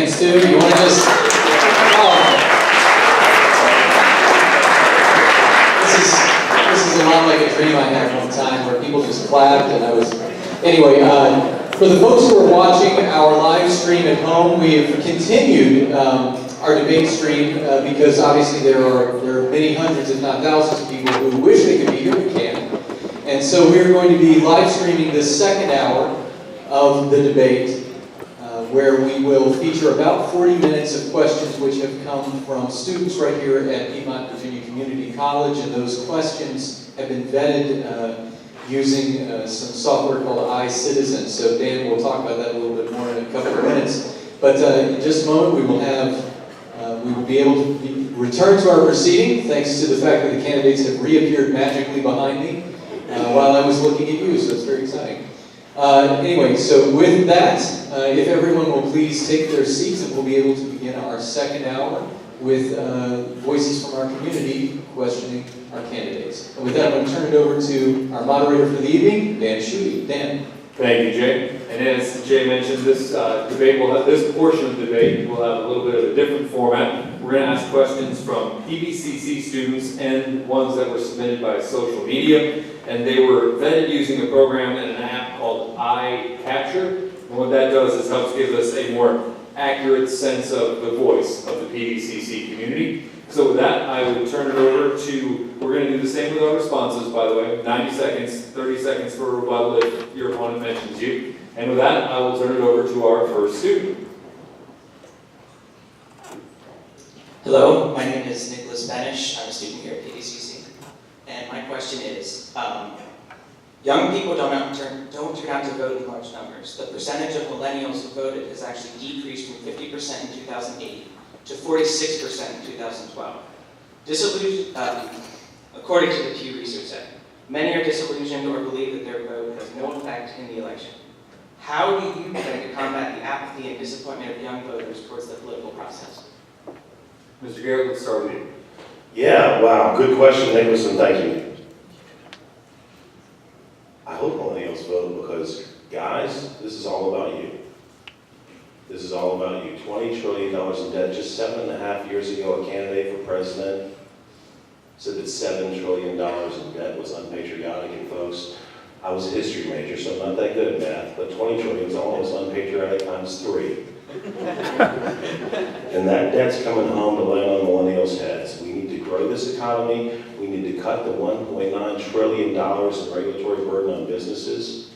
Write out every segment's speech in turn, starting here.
dance to? You want to just... Oh. This is a lot like a dream I had one time where people just clapped and I was... Anyway, for the folks who are watching our live stream at home, we have continued our debate stream because obviously there are many hundreds, if not thousands, of people who wish they could be here but can't. And so we're going to be live streaming this second hour of the debate where we will feature about 40 minutes of questions which have come from students right here at Piedmont Virginia Community College, and those questions have been vetted using some software called iCitizen. So Dan will talk about that a little bit more in a couple of minutes. But in just a moment we will be able to return to our proceeding thanks to the fact that the candidates have reappeared magically behind me while I was looking at you, so it's very exciting. Anyway, so with that, if everyone will please take their seats, and we'll be able to begin our second hour with voices from our community questioning our candidates. And with that, I'm going to turn it over to our moderator for the evening, Dan Schutte. Dan. Thank you, Jay. And as Jay mentioned, this this portion of the debate will have a little bit of a different format. We're going to ask questions from PVCC students and ones that were submitted by social media, and they were vetted using a program and an app called iCapture. And what that does is helps give us a more accurate sense of the voice of the PVCC community. So with that, I will turn it over to, we're going to do the same with our responses, by the way, 90 seconds, 30 seconds for a rebuttal if your opponent mentions you. And with that, I will turn it over to our first student. Hello, my name is Nicholas Benish. I'm a student here at PVCC. And my question is, young people don't turn out to vote in large numbers. The percentage of millennials who voted has actually decreased from 50% in 2008 to 46% in 2012. According to the Pew Research Center, many are disillusioned or believe that their vote has no effect in the election. How do you plan to combat the apathy and disappointment of young voters towards the political process? Mr. Garrett, let's start with you. Yeah, wow, good question, Nicholas, and thank you. I hope millennials vote because, guys, this is all about you. This is all about you. $20 trillion in debt. Just 7.5 years ago, a candidate for president said that $7 trillion in debt was unpatriotic. And folks, I was a history major, so I'm not that good at math, but 20 trillion is almost unpatriotic times 3. And that debt's coming home to land on millennials' heads. We need to grow this economy. We need to cut the $1.9 trillion in regulatory burden on businesses.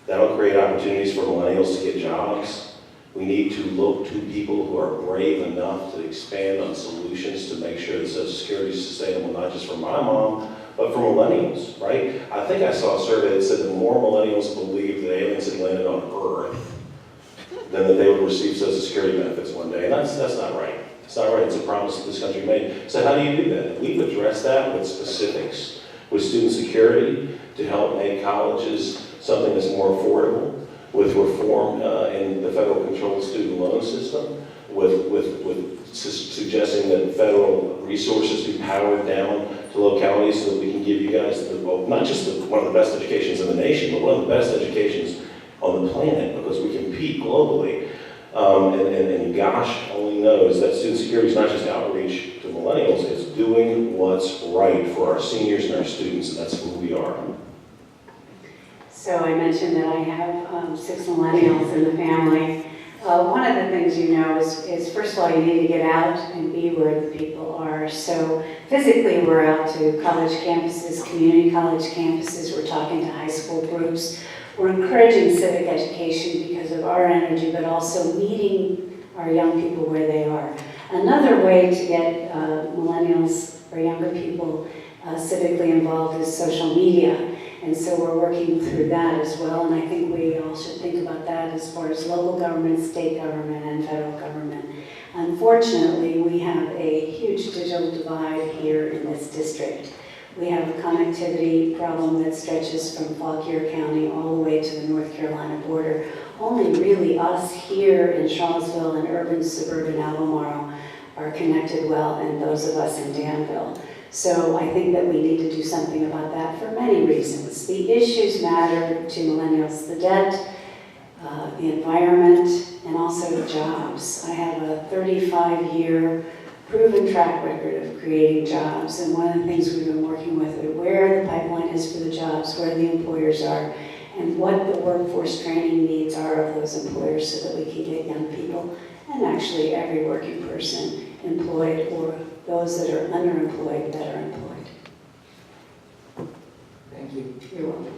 That'll create opportunities for millennials to get jobs. We need to look to people who are brave enough to expand on solutions to make sure that Social Security is sustainable, not just for my mom, but for millennials, right? I think I saw a survey that said that more millennials believe that aliens had landed on Earth than that they would receive Social Security benefits one day. And that's not right. It's not right. It's a promise that this country made. So how do you do that? We've addressed that with specifics, with student security, to help make colleges something that's more affordable, with reform in the federal controlled student loan system, with suggesting that federal resources be powered down to localities so that we can give you guys not just one of the best educations in the nation, but one of the best educations on the planet, because we compete globally. And gosh only knows that student security is not just outreach to millennials, it's doing what's right for our seniors and our students, and that's who we are. So I mentioned that I have 6 millennials in the family. One of the things you know is first of all, you need to get out and be where the people are. So physically, we're out to college campuses, community college campuses. We're talking to high school groups. We're encouraging civic education because of our energy, but also meeting our young people where they are. Another way to get millennials or younger people civically involved is social media. And so we're working through that as well, and I think we all should think about that as far as local government, state government, and federal government. Unfortunately, we have a huge digital divide here in this district. We have a connectivity problem that stretches from Fauquier County all the way to the North Carolina border. Only really us here in Charlottesville and urban suburban Albemarle are connected well, and those of us in Danville. So I think that we need to do something about that for many reasons. The issues matter to millennials, the debt, the environment, and also of jobs. I have a 35-year proven track record of creating jobs, and one of the things we've been working with are where the pipeline is for the jobs, where the employers are, and what the workforce training needs are of those employers so that we can get young people, and actually every working person, employed, or those that are underemployed that are employed. Thank you. You're welcome.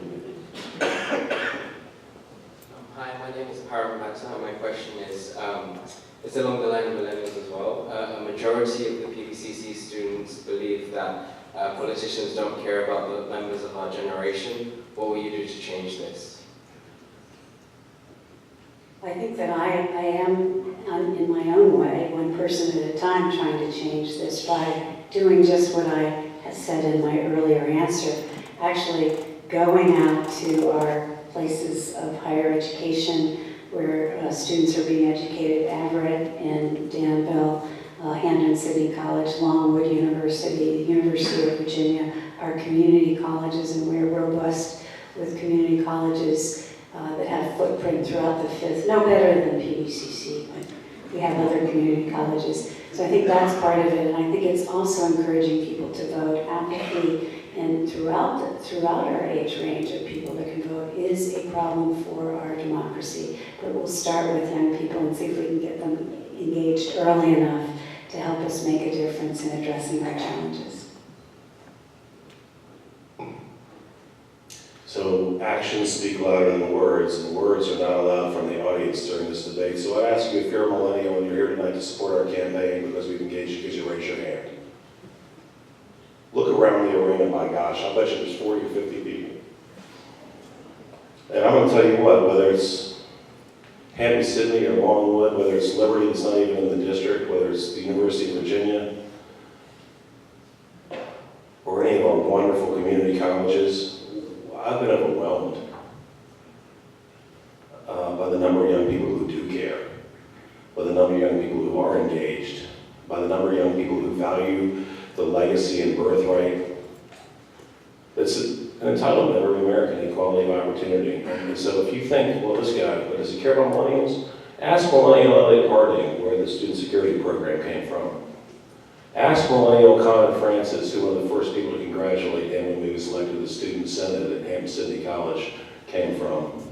Hi, my name is Param Bhatta. My question is, it's along the line of millennials as well. A majority of the PVCC students believe that politicians don't care about the members of our generation. What will you do to change this? I think that I am, in my own way, one person at a time, trying to change this by doing just what I had said in my earlier answer. Actually going out to our places of higher education where students are being educated, Everett and Danville, Hampton City College, Longwood University, University of Virginia, our community colleges, and we're robust with community colleges that have footprint throughout the Fifth, no better than PVCC, but we have other community colleges. So I think that's part of it, and I think it's also encouraging people to vote. Apathy and throughout our age range of people that can vote is a problem for our democracy. But we'll start with young people and see if we can get them engaged early enough to help us make a difference in addressing our challenges. So actions speak louder than words, and words are not allowed from the audience during this debate. So I ask you, if you're a millennial and you're here tonight to support our campaign because we've engaged you, could you raise your hand? Look around the arena, my gosh, I bet you there's 40 or 50 people. And I'm going to tell you what, whether it's Hampton, Sydney, or Longwood, whether it's Liberty that's not even in the district, whether it's the University of Virginia, or any of our wonderful community colleges, I've been overwhelmed by the number of young people who do care, by the number of young people who are engaged, by the number of young people who value the legacy and birthright. It's an entitlement of every American, equality of opportunity. And so if you think, well, this guy, but does he care about millennials? Ask millennial Elliot Harding where the student security program came from. Ask millennial Conan Francis, who one of the first people to congratulate him when he was elected to the student senate at Hampton City College, came from.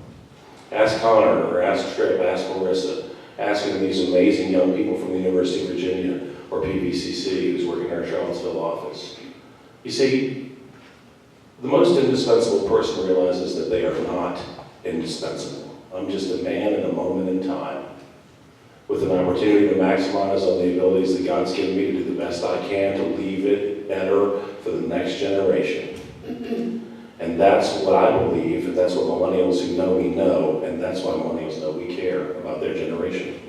Ask Connor, or ask Tripp, ask Marissa. Ask these amazing young people from the University of Virginia or PVCC who's working in our Charlottesville office. You see, the most indispensable person realizes that they are not indispensable. I'm just a man in a moment in time with an opportunity to maximize on the abilities that God's given me to do the best I can to leave it better for the next generation. And that's what I believe, and that's what millennials who know me know, and that's why millennials know we care about their generation.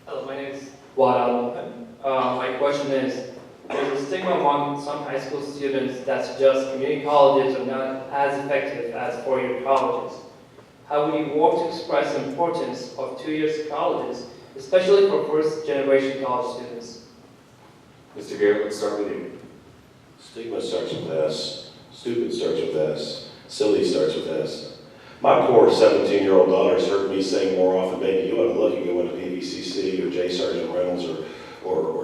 Hello, my name is Wada Lopen. My question is, there's a stigma among some high school students that suggests community colleges are not as effective as four-year colleges. How would you work to express the importance of two-year colleges, especially for first-generation college students? Mr. Garrett, let's start with you. Stigma starts with S. Stupid starts with S. Silly starts with S. My poor 17-year-old daughter's heard me say more often, baby, you ought to look and go into PVCC or J. Sargent Reynolds or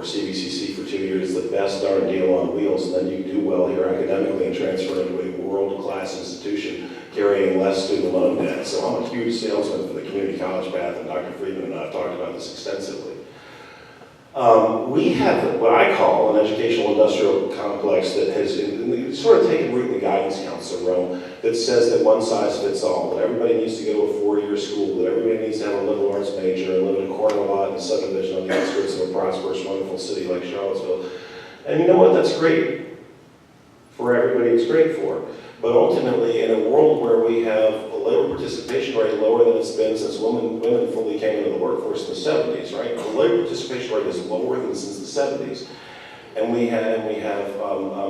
CVCC for 2 years. It's the best darn deal on wheels, and then you do well here academically and transfer into a world-class institution carrying less student loan debt. So I'm a huge salesman for the community college path, and Dr. Friedman and I have talked about this extensively. We have what I call an educational industrial complex that has sort of taken root in the guidance council realm that says that one size fits all, that everybody needs to go to a four-year school, that everybody needs to have a liberal arts major and live in a corner lot in a subdivision on the outskirts of a prosperous, wonderful city like Charlottesville. And you know what? That's great for everybody it's great for. But ultimately, in a world where we have a labor participation rate lower than it's been since women fully came into the workforce in the 70s, right? The labor participation rate is lower than since the 70s. And we have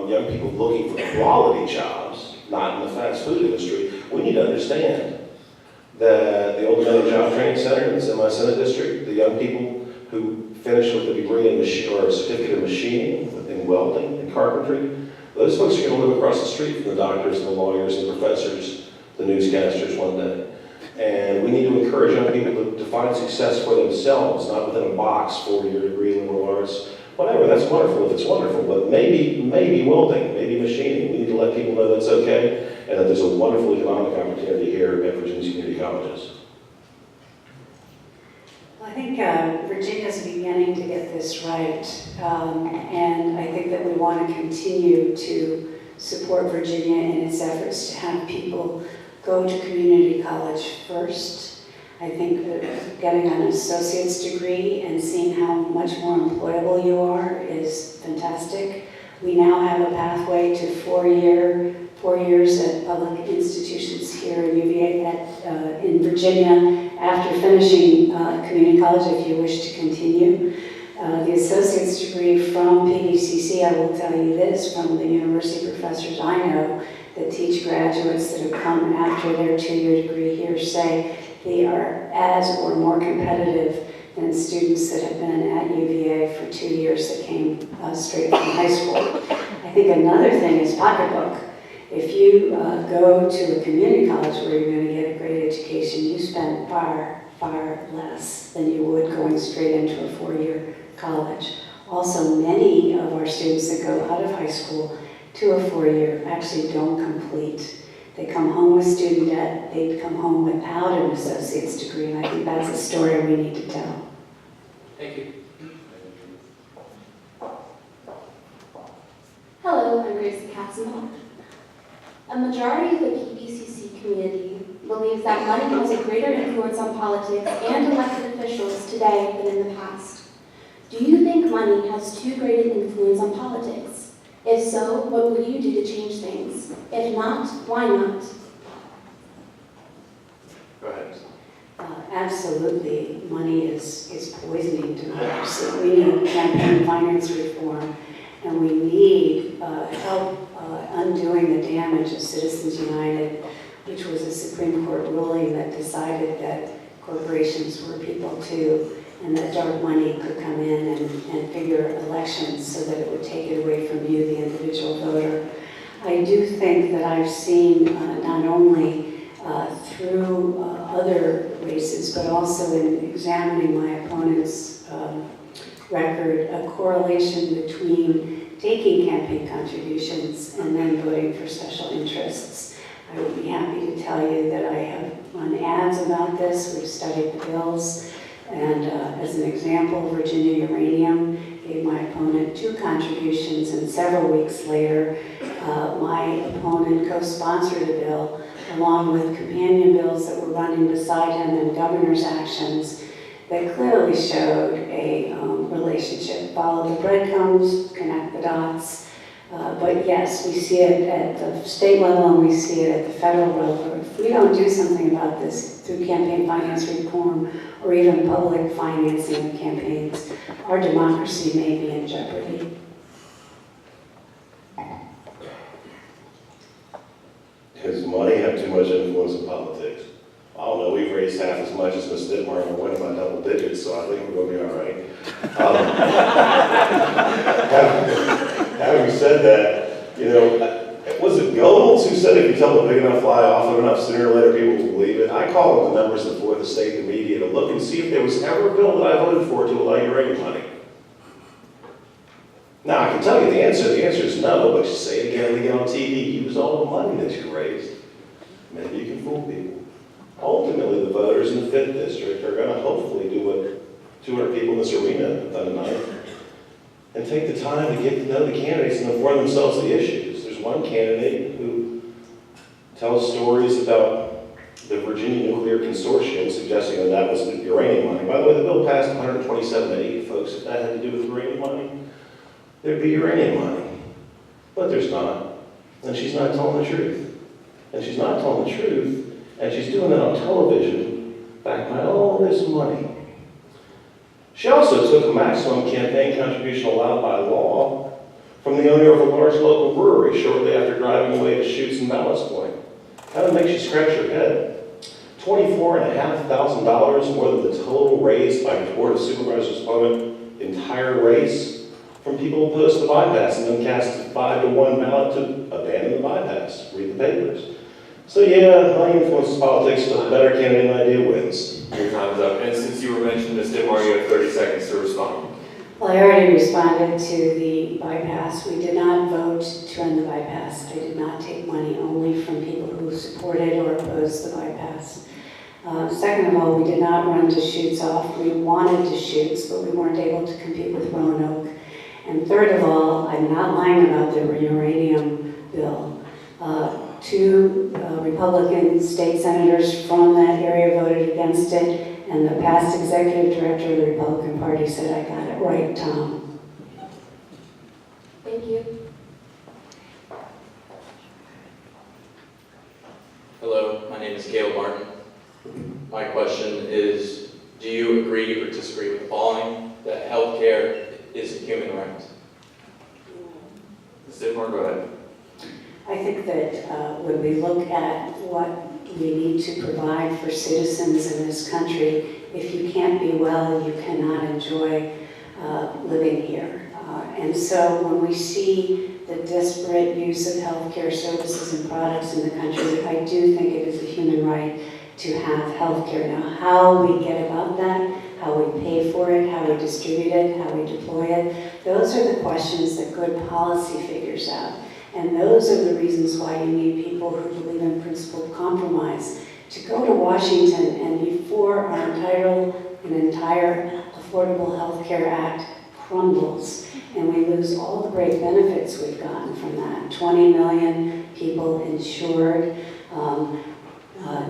young people looking for quality jobs, not in the fast food industry. We need to understand that the Old County Job Training Center that's in my Senate district, the young people who finish with a degree in or a certificate in machining, in welding, in carpentry, Those folks are going to live across the street from the doctors, and the lawyers, and the professors, the newscasters one day. And we need to encourage young people to find success for themselves, not within a box, 4-year degree, liberal arts, whatever. That's wonderful if it's wonderful, but maybe welding, maybe machining. We need to let people know that's okay, and that there's a wonderful economic opportunity here at Virginia's community colleges. I think Virginia's beginning to get this right, and I think that we want to continue to support Virginia in its efforts to have people go to community college first. I think that getting an associate's degree and seeing how much more employable you are is fantastic. We now have a pathway to 4 years at public institutions here in UVA, in Virginia, after finishing community college if you wish to continue. The associate's degree from PVCC, I will tell you this, from the university professors I know that teach graduates that have come after their 2-year degree here say they are as or more competitive than students that have been at UVA for 2 years that came straight from high school. I think another thing is pocketbook. If you go to a community college where you're going to get a great education, you spend far less than you would going straight into a 4-year college. Also, many of our students that go out of high school to a 4-year actually don't complete. They come home with student debt, they come home without an associate's degree, and I think that's a story we need to tell. Thank you. Hello, I'm Gracie Katzenbach. A majority of the PVCC community believes that money has a greater influence on politics and elected officials today than in the past. Do you think money has too great an influence on politics? If so, what will you do to change things? If not, why not? Go ahead. Absolutely, money is poisoning democracy. We need campaign finance reform, and we need help undoing the damage of Citizens United, which was a Supreme Court ruling that decided that corporations were people too, and that dark money could come in and figure elections so that it would take it away from you, the individual voter. I do think that I've seen not only through other races, but also in examining my opponent's record, a correlation between taking campaign contributions and then voting for special interests. I would be happy to tell you that I have run ads about this. We've studied the bills. And as an example, Virginia Uranium gave my opponent 2 contributions, and several weeks later, my opponent co-sponsored a bill along with companion bills that were running beside him and governor's actions that clearly showed a relationship. Follow the breadcrumbs, connect the dots. But yes, we see it at the state level and we see it at the federal level. If we don't do something about this through campaign finance reform or even public financing of campaigns, our democracy may be in jeopardy. Does money have too much influence in politics? I don't know, we've raised half as much as Ms. Dittmar and we're winning by double digits, so I think we're going to be all right. Having said that, you know, was it Goebbels who said if you tell a big enough lie often enough, sooner or later people will believe it? I call on the members before the state and the media to look and see if there was ever a bill that I voted for to allow uranium money. Now, I can tell you the answer. The answer is no, but you say it again and again on TV. Use all the money that you raised. Maybe you can fool people. Ultimately, the voters in the 5th District are going to hopefully do what 200 people in this arena have done tonight and take the time to get to know the candidates and inform themselves of the issues. There's one candidate who tells stories about the Virginia Nuclear Consortium, suggesting that that was uranium money. By the way, the bill passed 127-8, folks. If that had to do with uranium money, there'd be uranium money. But there's not. And she's not telling the truth. And she's not telling the truth, and she's doing it on television, backed by all this money. She also took a maximum campaign contribution allowed by law from the owner of a large local brewery shortly after driving away to Chutes and Ballast Point. That would make you scratch your head. $24,500 more than the total raised by the Board of Supervisors' opponent entire race. from people opposed to the bypass and then cast a 5-to-1 ballot to abandon the bypass. Read the papers. So yeah, money influences politics, but the better candidate idea wins. Your time is up. And since you were mentioned, Ms. Ditmar, you have 30 seconds to respond. Well, I already responded to the bypass. We did not vote to end the bypass. I did not take money only from people who supported or opposed the bypass. Second of all, we did not run Deschutes off. We wanted Deschutes, but we weren't able to compete with Roanoke. And third of all, I'm not lying about the uranium bill. Two Republican state senators from that area voted against it, and the past executive director of the Republican Party said, "I got it right, Tom." Thank you. Hello, my name is Gail Martin. My question is, do you agree or disagree with the following, that healthcare is a human right? Ms. Ditmar, go ahead. I think that when we look at what we need to provide for citizens in this country, if you can't be well, you cannot enjoy living here. And so when we see the disparate use of healthcare services and products in the country, I do think it is a human right to have healthcare. Now, how we get about that, how we pay for it, how we distribute it, how we deploy it, those are the questions that good policy figures out. And those are the reasons why you need people who believe in principled compromise to go to Washington and before an entire Affordable Health Care Act crumbles and we lose all the great benefits we've gotten from that. 20 million people insured,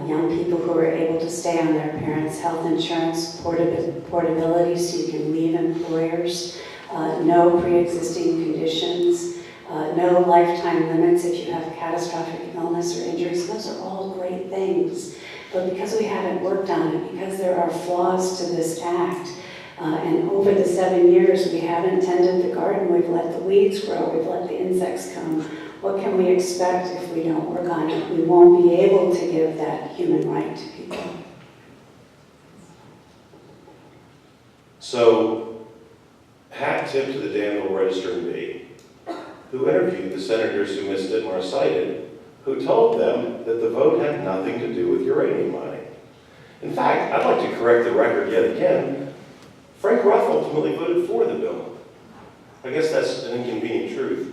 young people who are able to stay on their parents' health insurance, portability so you can leave employers, no pre-existing conditions, no lifetime limits if you have catastrophic illness or injuries. Those are all great things. But because we haven't worked on it, because there are flaws to this act, and over the 7 years we haven't tended the garden, we've let the weeds grow, we've let the insects come. What can we expect if we don't work on it? We won't be able to give that human right to people. So, hat tip to the Danville Register and Bee, who interviewed the senators who Ms. Ditmar cited, who told them that the vote had nothing to do with uranium mining. In fact, I'd like to correct the record yet again. Frank Ruff ultimately voted for the bill. I guess that's an inconvenient truth.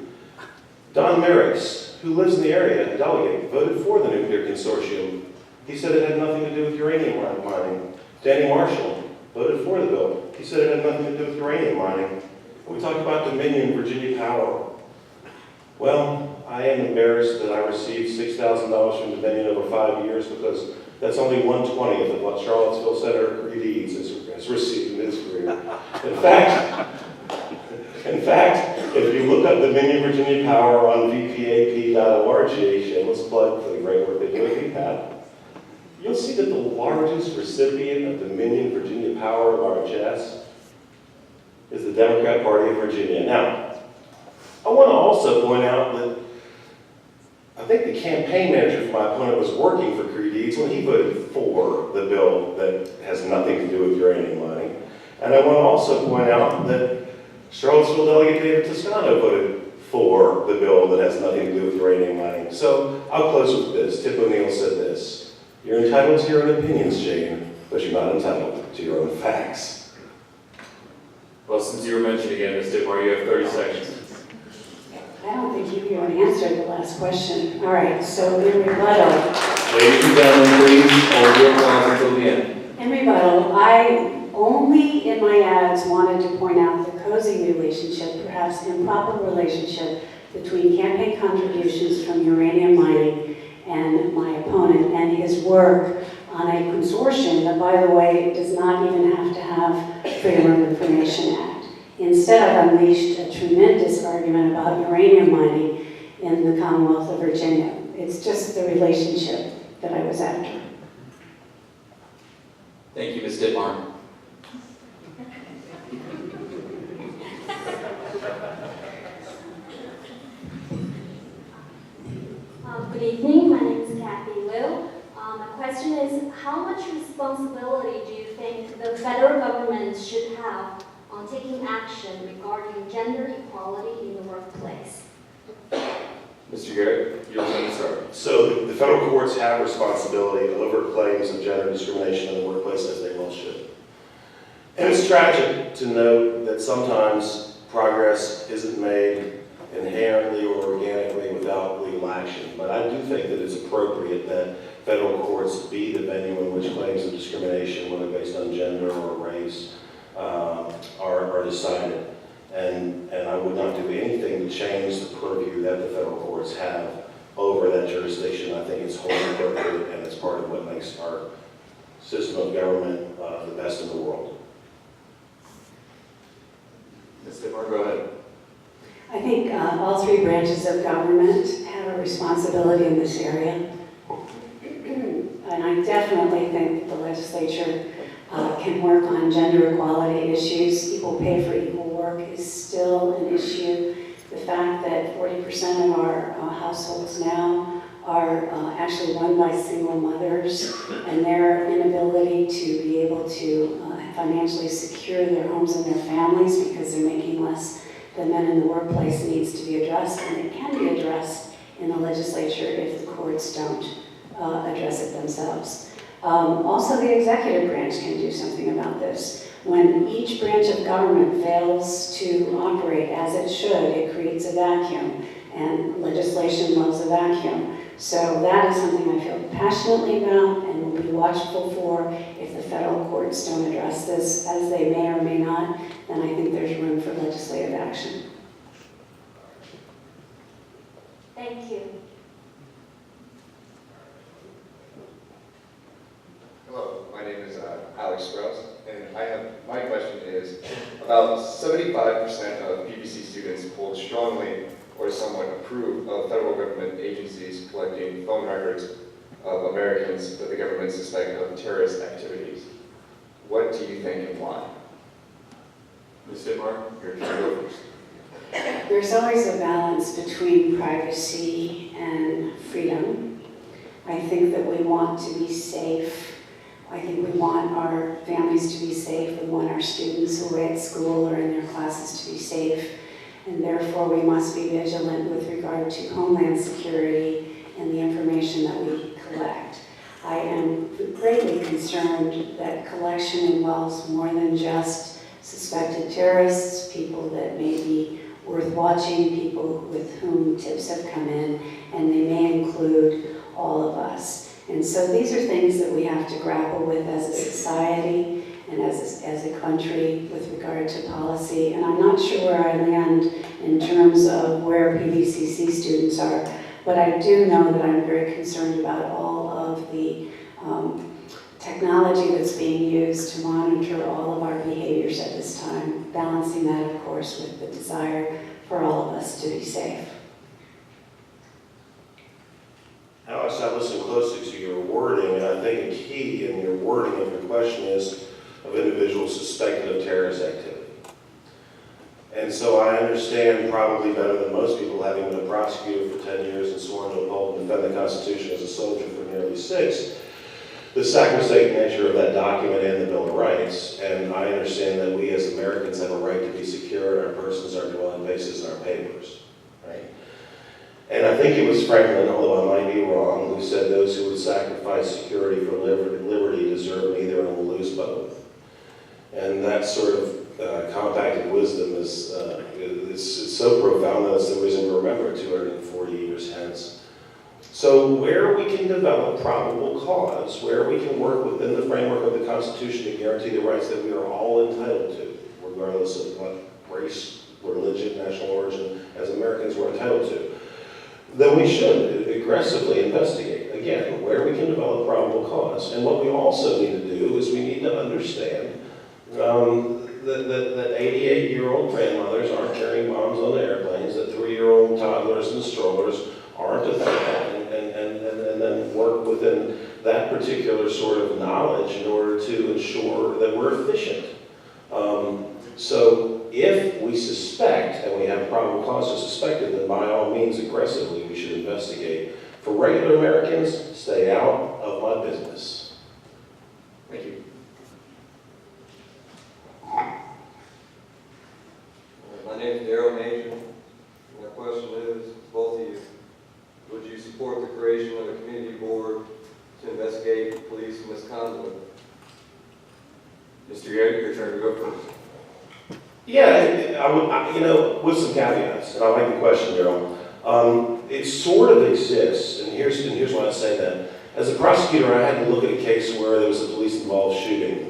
Don Merricks, who lives in the area, a delegate, voted for the nuclear consortium. He said it had nothing to do with uranium mining. Danny Marshall voted for the bill. He said it had nothing to do with uranium mining. We talked about Dominion, Virginia Power. Well, I am embarrassed that I received $6,000 from Dominion over 5 years because that's only 1/20th of what Charlottesville Senator Creed Eads has received in his career. In fact, if you look up Dominion Virginia Power on vpap.org, shameless plug for the great work they do at VPAP, you'll see that the largest recipient of Dominion Virginia Power largesse is the Democrat Party of Virginia. Now, I want to also point out that I think the campaign manager for my opponent was working for Creed Eads when he voted for the bill that has nothing to do with uranium mining. And I want to also point out that Charlottesville Delegate David Toscano voted for the bill that has nothing to do with uranium mining. So I'll close with this. Tip O'Neill said this: "You're entitled to your own opinions, Jane, but you're not entitled to your own facts." Well, since you were mentioned again, Ms. Ditmar, you have 30 seconds. I don't think you even answered the last question. All right, so in rebuttal, Ladies and gentlemen, please hold your applause until the end. In rebuttal, I only in my ads wanted to point out the cozy relationship, perhaps improper relationship, between campaign contributions from uranium mining and my opponent and his work on a consortium that, by the way, does not even have to have Freedom of Information Act. Instead, unleashed a tremendous argument about uranium mining in the Commonwealth of Virginia. It's just the relationship that I was after. Thank you, Ms. Ditmar. Good evening, my name is Kathy Liu. My question is, how much responsibility do you think the federal government should have on taking action regarding gender equality in the workplace? Mr. Garrett, you're going to start. So the federal courts have responsibility over claims of gender discrimination in the workplace, as they well should. And it's tragic to note that sometimes progress isn't made inherently or organically without legal action. But I do think that it's appropriate that federal courts be the venue in which claims of discrimination, whether based on gender or race, are decided. And I would not do anything to change the purview that the federal courts have over that jurisdiction. I think it's wholly appropriate, and it's part of what makes our system of government the best in the world. Ms. DeMar, go ahead. I think all three branches of government have a responsibility in this area. And I definitely think that the legislature can work on gender equality issues. Equal pay for equal work is still an issue. The fact that 40% of our households now are actually run by single mothers, and their inability to be able to financially secure their homes and their families because they're making less than men in the workplace needs to be addressed, and it can be addressed in the legislature if the courts don't address it themselves. Also, the executive branch can do something about this. When each branch of government fails to operate as it should, it creates a vacuum, and legislation loves a vacuum. So that is something I feel passionately about and will be watchful for. If the federal courts don't address this, as they may or may not, then I think there's room for legislative action. Thank you. Hello, my name is Alex Strauss, and my question is, about 75% of PVC students hold strongly or somewhat approve of federal government agencies collecting phone records of Americans that the government suspect of terrorist activities. What do you think and why? Ms. DeMar, you're going to go first. There's always a balance between privacy and freedom. I think that we want to be safe. I think we want our families to be safe. We want our students who are at school or in their classes to be safe. And therefore, we must be vigilant with regard to homeland security and the information that we collect. I am greatly concerned that collection involves more than just suspected terrorists, people that may be worth watching, people with whom tips have come in, and they may include all of us. And so these are things that we have to grapple with as a society and as a country with regard to policy. And I'm not sure where I land in terms of where PVCC students are, but I do know that I'm very concerned about all of the technology that's being used to monitor all of our behaviors at this time, balancing that, of course, with the desire for all of us to be safe. Alex, I listened closely to your wording, and I think a key in your wording of your question is of individuals suspected of terrorist activity. And so I understand probably better than most people, having been a prosecutor for 10 years and sworn to uphold and defend the Constitution as a soldier for nearly 6, the sacrosanct nature of that document and the Bill of Rights. And I understand that we as Americans have a right to be secure in our persons, our dwelling places, and our papers, right? And I think it was Franklin, although I might be wrong, who said those who would sacrifice security for liberty deserve neither and will lose both. And that sort of compacted wisdom is so profound that it's the reason we remember 240 years hence. So where we can develop probable cause, where we can work within the framework of the Constitution to guarantee the rights that we are all entitled to, regardless of what race, religion, national origin, as Americans we're entitled to, then we should aggressively investigate, again, where we can develop probable cause. And what we also need to do is we need to understand that 88-year-old grandmothers aren't carrying bombs on the airplanes, that 3-year-old toddlers and strollers aren't a threat, and then work within that particular sort of knowledge in order to ensure that we're efficient. So if we suspect, and we have probable cause to suspect it, then by all means aggressively we should investigate. For regular Americans, stay out of my business. Thank you. community board to investigate police misconduct. Mr. Garrett, your turn to go first. Yeah, with some caveats, and I like the question, Daryl. It sort of exists, and here's why I say that. As a prosecutor, I had to look at a case where there was a police-involved shooting.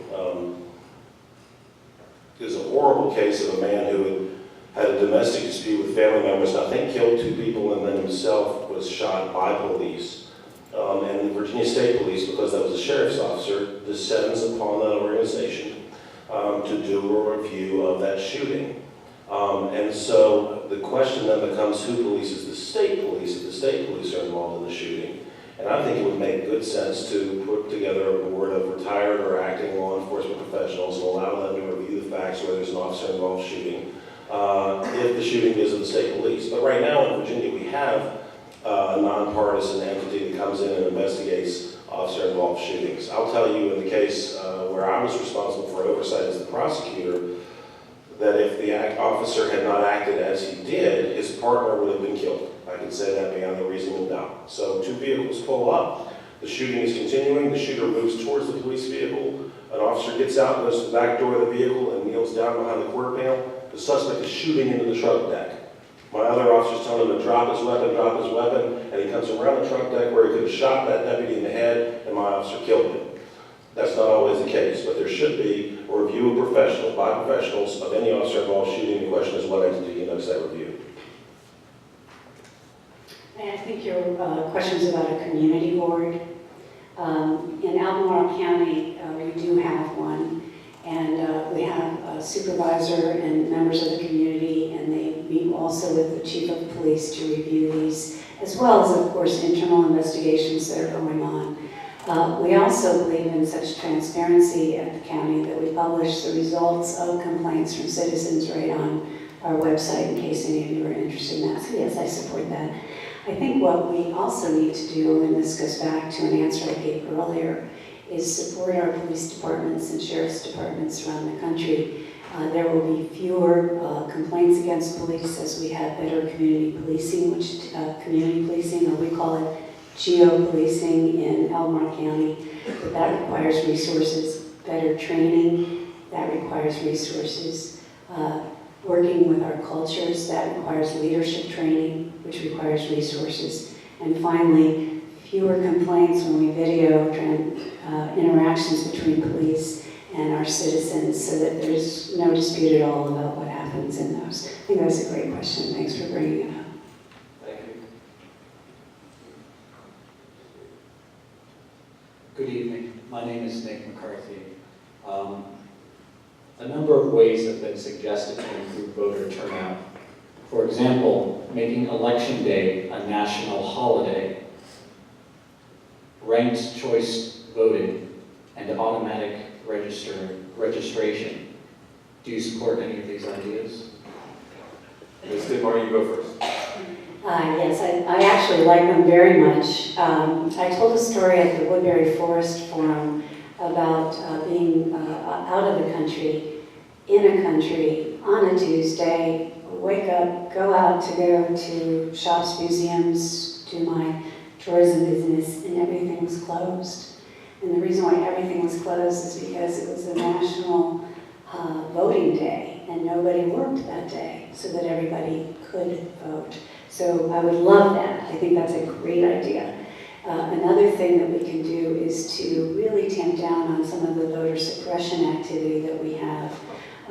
It was a horrible case of a man who had a domestic dispute with family members, and I think killed 2 people, and then himself was shot by police. And the Virginia State Police, because that was a sheriff's officer, descends upon that organization to do a review of that shooting. And so the question then becomes, who polices the state police if the state police are involved in the shooting? And I think it would make good sense to put together a board of retired or acting law enforcement professionals and allow them to review the facts where there's an officer-involved shooting, if the shooting is of the state police. But right now in Virginia, we have a nonpartisan entity that comes in and investigates officer-involved shootings. I'll tell you in the case where I was responsible for oversight as the prosecutor, that if the officer had not acted as he did, his partner would have been killed. I can say that beyond a reasonable doubt. So 2 vehicles pull up, the shooting is continuing, the shooter moves towards the police vehicle, an officer gets out, goes to the back door of the vehicle and kneels down behind the quarter panel. The suspect is shooting into the truck deck. My other officer's telling him to drop his weapon, and he comes around the truck deck where he could have shot that deputy in the head, and my officer killed him. That's not always the case, but there should be a review of by professionals of any officer-involved shooting. The question is what entity conducts that review. And I think your question is about a community board. In Albemarle County, we do have one, and we have a supervisor and members of the community, and they meet also with the chief of police to review these, as well as, of course, internal investigations that are going on. We also believe in such transparency at the county that we publish the results of complaints from citizens right on our website in case any of you are interested in that. So yes, I support that. I think what we also need to do, and this goes back to an answer I gave earlier, is support our police departments and sheriff's departments around the country. There will be fewer complaints against police as we have better community policing, or we call it geo-policing in Albemarle County. But that requires resources, better training, that requires resources. Working with our cultures, that requires leadership training, which requires resources. And finally, fewer complaints when we video interactions between police and our citizens so that there's no dispute at all about what happens in those. I think that's a great question. Thanks for bringing it up. Thank you. Good evening. My name is Nick McCarthy. A number of ways have been suggested to improve voter turnout. For example, making Election Day a national holiday, ranked choice voting, and automatic registration. Do you support any of these ideas? Ms. Dittmar, you go first. Yes, I actually like them very much. I told a story at the Woodbury Forest Forum about being out of the country, in a country, on a Tuesday, wake up, go out to go to shops, museums, do my tourism business, and everything was closed. And the reason why everything was closed is because it was a national voting day, and nobody worked that day so that everybody could vote. So I would love that. I think that's a great idea. Another thing that we can do is to really tamp down on some of the voter suppression activity that we have.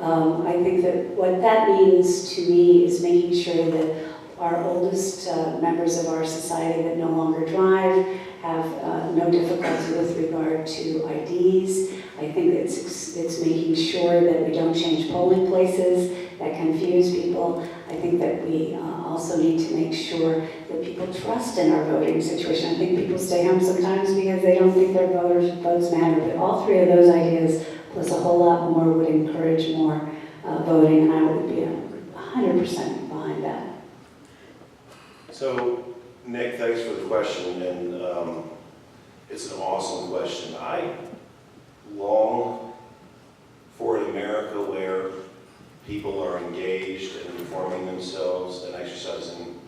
I think that what that means to me is making sure that our oldest members of our society that no longer drive have no difficulty with regard to IDs. I think it's making sure that we don't change polling places that confuse people. I think that we also need to make sure that people trust in our voting situation. I think people stay home sometimes because they don't think their votes matter, but all three of those ideas, plus a whole lot more, would encourage more voting, and I would be 100% behind that. So, Nick, thanks for the question, and it's an awesome question. I long for an America where people are engaged and informing themselves and exercising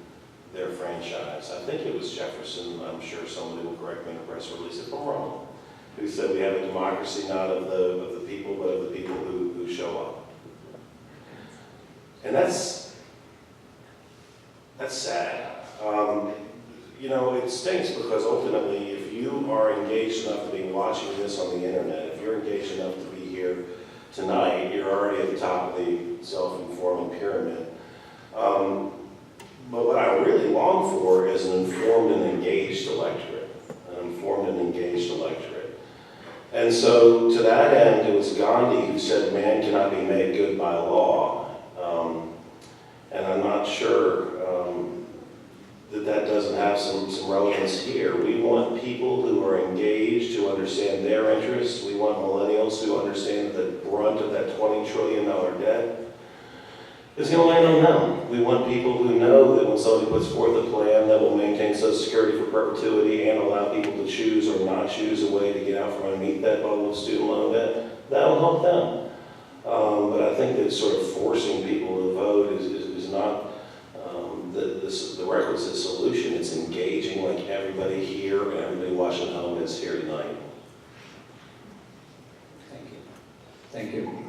their franchise. I think it was Jefferson, I'm sure somebody will correct me in a press release if I'm wrong, who said we have a democracy not of the people, but of the people who show up. And that's sad. You know, it stinks because ultimately, if you are engaged enough to be watching this on the internet, if you're engaged enough to be here tonight, you're already at the top of the self-informing pyramid. But what I really long for is an informed and engaged electorate, an informed and engaged electorate. And so to that end, it was Gandhi who said, man cannot be made good by law. And I'm not sure that doesn't have some relevance here. We want people who are engaged, who understand their interests. We want millennials who understand the brunt of that $20 trillion debt is going to land on them. We want people who know that when somebody puts forth a plan that will maintain Social Security for perpetuity and allow people to choose or not choose a way to get out from underneath that bubble of student loan debt, that will help them. But I think that sort of forcing people to vote is not the requisite solution. It's engaging like everybody here and everybody watching at home is here tonight. Thank you. Thank you.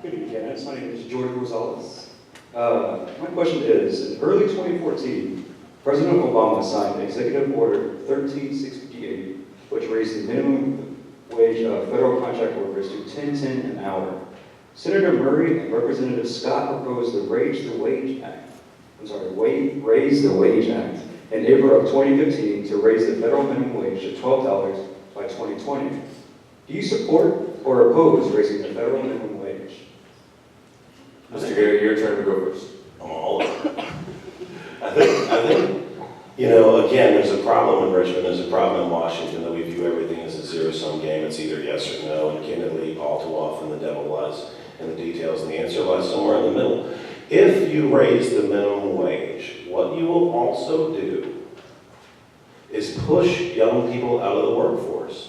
Good evening, candidates. My name is Jordan Rosales. My question is, in early 2014, President Obama signed Executive Order 13658, which raised the minimum wage of federal contract workers to $10.10 an hour. Senator Murray and Representative Scott proposed the Raise the Wage Act in April of 2015 to raise the federal minimum wage to $12 by 2020. Do you support or oppose raising the federal minimum wage? Mr. Gary, your turn to go first. I'm all over. I think, you know, again, there's a problem in Richmond, there's a problem in Washington that we view everything as a zero-sum game. It's either yes or no, and candidly, all too often the devil lies in the details, and the answer lies somewhere in the middle. If you raise the minimum wage, what you will also do is push young people out of the workforce.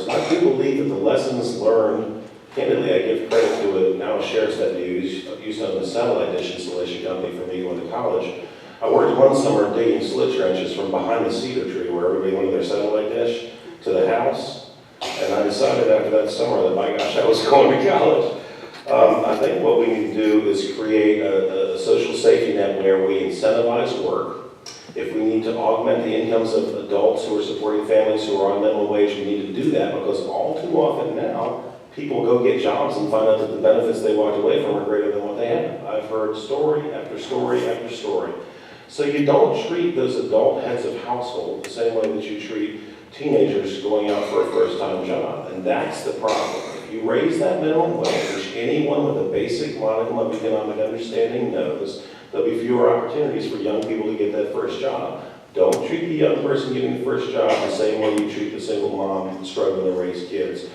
And I do believe that the lessons learned, candidly, I give credit to a now sheriff's deputy who used to own a satellite dish installation company for me going to college. I worked one summer digging slit trenches from behind the cedar tree where everybody wanted their satellite dish to the house. And I decided after that summer that, my gosh, I was going to college. I think what we need to do is create a social safety net where we incentivize work. If we need to augment the incomes of adults who are supporting families who are on minimum wage, we need to do that, because all too often now, people go get jobs and find out that the benefits they walked away from are greater than what they had. I've heard story after story after story. So you don't treat those adult heads of household the same way that you treat teenagers going out for a first-time job, and that's the problem. If you raise that minimum wage, which anyone with a basic modicum of economic understanding knows, there'll be fewer opportunities for young people to get that first job. Don't treat the young person getting the first job the same way you treat the single mom struggling to raise kids.